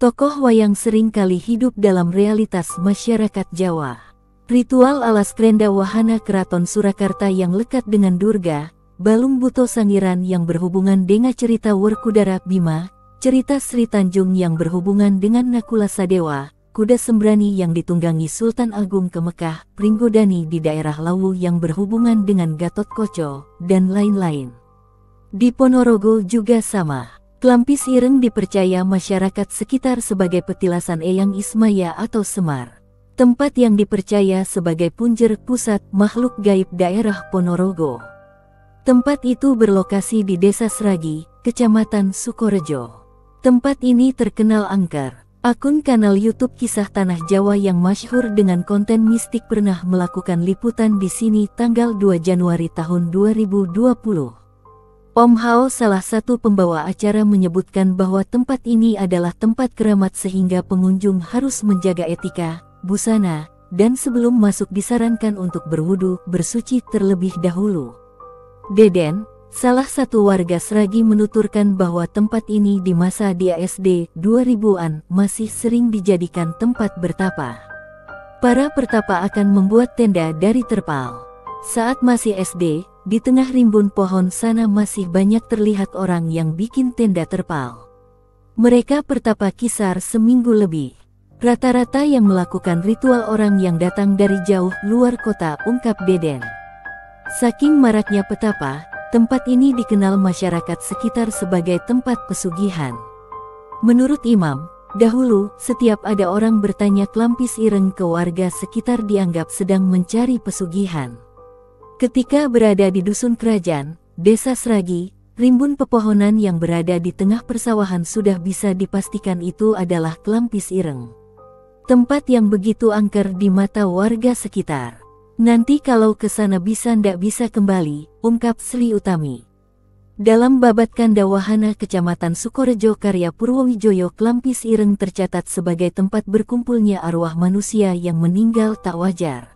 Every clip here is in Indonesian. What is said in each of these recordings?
Tokoh wayang sering kali hidup dalam realitas masyarakat Jawa. Ritual alas krenda wahana Keraton Surakarta yang lekat dengan Durga, Balung Buto Sangiran yang berhubungan dengan cerita Werkudara Bima, cerita Sri Tanjung yang berhubungan dengan Nakula Sadewa, kuda sembrani yang ditunggangi Sultan Agung ke Mekah, Pringgodani di daerah Lawu yang berhubungan dengan Gatot Koco, dan lain-lain. Di Ponorogo juga sama. Klampis Ireng dipercaya masyarakat sekitar sebagai petilasan Eyang Ismaya atau Semar. Tempat yang dipercaya sebagai punjer pusat makhluk gaib daerah Ponorogo. Tempat itu berlokasi di Desa Sragi, Kecamatan Sukorejo. Tempat ini terkenal angker. Akun kanal YouTube Kisah Tanah Jawa yang masyhur dengan konten mistik pernah melakukan liputan di sini tanggal 2 Januari tahun 2020. Om Hao, salah satu pembawa acara, menyebutkan bahwa tempat ini adalah tempat keramat sehingga pengunjung harus menjaga etika, busana, dan sebelum masuk disarankan untuk berwudu, bersuci terlebih dahulu. Deden, salah satu warga Sragi, menuturkan bahwa tempat ini di masa dia SD 2000-an masih sering dijadikan tempat bertapa. Para pertapa akan membuat tenda dari terpal. Saat masih SD, di tengah rimbun pohon sana masih banyak terlihat orang yang bikin tenda terpal. Mereka pertapa kisar seminggu lebih. Rata-rata yang melakukan ritual orang yang datang dari jauh luar kota, ungkap Deden. Saking maraknya petapa, tempat ini dikenal masyarakat sekitar sebagai tempat pesugihan. Menurut Imam, dahulu setiap ada orang bertanya Klampis Ireng ke warga sekitar dianggap sedang mencari pesugihan. Ketika berada di dusun kerajaan, Desa Sragi, rimbun pepohonan yang berada di tengah persawahan sudah bisa dipastikan itu adalah Klampis Ireng. Tempat yang begitu angker di mata warga sekitar. Nanti kalau ke sana bisa ndak bisa kembali, ungkap Sri Utami. Dalam babat Kanda Wahana Kecamatan Sukorejo karya Purwowijoyo, Klampis Ireng tercatat sebagai tempat berkumpulnya arwah manusia yang meninggal tak wajar.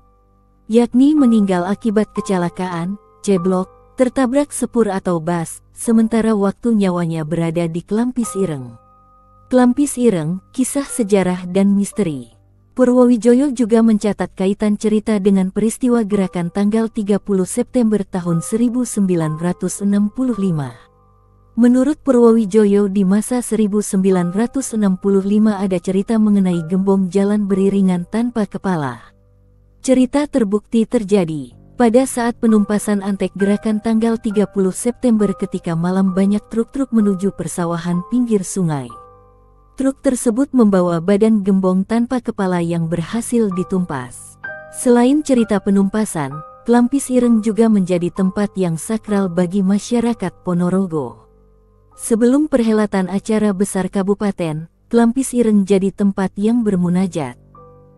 Yakni meninggal akibat kecelakaan, ceblok, tertabrak sepur atau bas, sementara waktu nyawanya berada di Klampis Ireng. Klampis Ireng, kisah sejarah dan misteri. Purwowijoyo juga mencatat kaitan cerita dengan peristiwa gerakan tanggal 30 September tahun 1965. Menurut Purwowijoyo, di masa 1965 ada cerita mengenai gembong jalan beriringan tanpa kepala. Cerita terbukti terjadi pada saat penumpasan antek gerakan tanggal 30 September ketika malam banyak truk-truk menuju persawahan pinggir sungai. Truk tersebut membawa badan gembong tanpa kepala yang berhasil ditumpas. Selain cerita penumpasan, Klampis Ireng juga menjadi tempat yang sakral bagi masyarakat Ponorogo. Sebelum perhelatan acara besar kabupaten, Klampis Ireng jadi tempat yang bermunajat.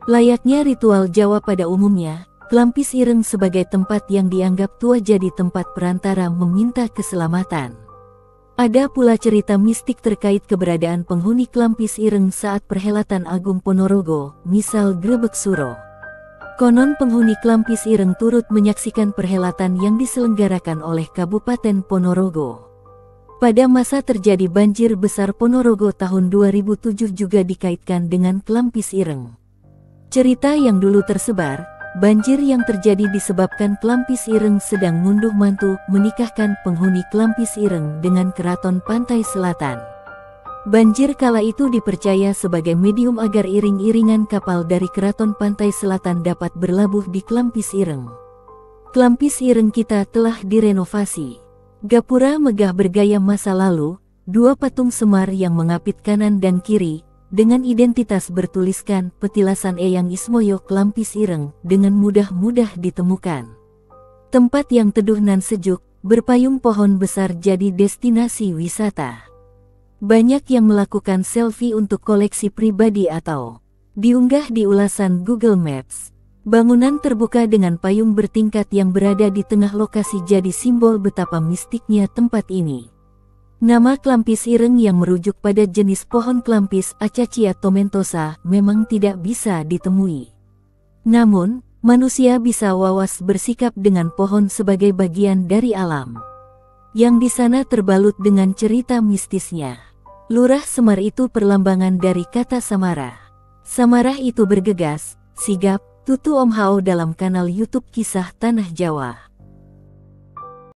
Layaknya ritual Jawa pada umumnya, Klampis Ireng sebagai tempat yang dianggap tua jadi tempat perantara meminta keselamatan. Ada pula cerita mistik terkait keberadaan penghuni Klampis Ireng saat perhelatan Agung Ponorogo, misal Grebek Suro. Konon penghuni Klampis Ireng turut menyaksikan perhelatan yang diselenggarakan oleh Kabupaten Ponorogo. Pada masa terjadi banjir besar Ponorogo tahun 2007 juga dikaitkan dengan Klampis Ireng. Cerita yang dulu tersebar, banjir yang terjadi disebabkan Klampis Ireng sedang ngunduh mantu menikahkan penghuni Klampis Ireng dengan Keraton Pantai Selatan. Banjir kala itu dipercaya sebagai medium agar iring-iringan kapal dari Keraton Pantai Selatan dapat berlabuh di Klampis Ireng. Klampis Ireng kita telah direnovasi. Gapura megah bergaya masa lalu, dua patung Semar yang mengapit kanan dan kiri, dengan identitas bertuliskan petilasan Eyang Ismoyo Klampis Ireng, dengan mudah ditemukan. Tempat yang teduh nan sejuk, berpayung pohon besar jadi destinasi wisata. Banyak yang melakukan selfie untuk koleksi pribadi atau diunggah di ulasan Google Maps. Bangunan terbuka dengan payung bertingkat yang berada di tengah lokasi jadi simbol betapa mistiknya tempat ini. Nama Klampis Ireng yang merujuk pada jenis pohon Klampis Acacia tomentosa memang tidak bisa ditemui. Namun, manusia bisa wawas bersikap dengan pohon sebagai bagian dari alam. Yang di sana terbalut dengan cerita mistisnya. Lurah Semar itu perlambangan dari kata samarah. Samarah itu bergegas, sigap, tutu Om Hao dalam kanal YouTube Kisah Tanah Jawa.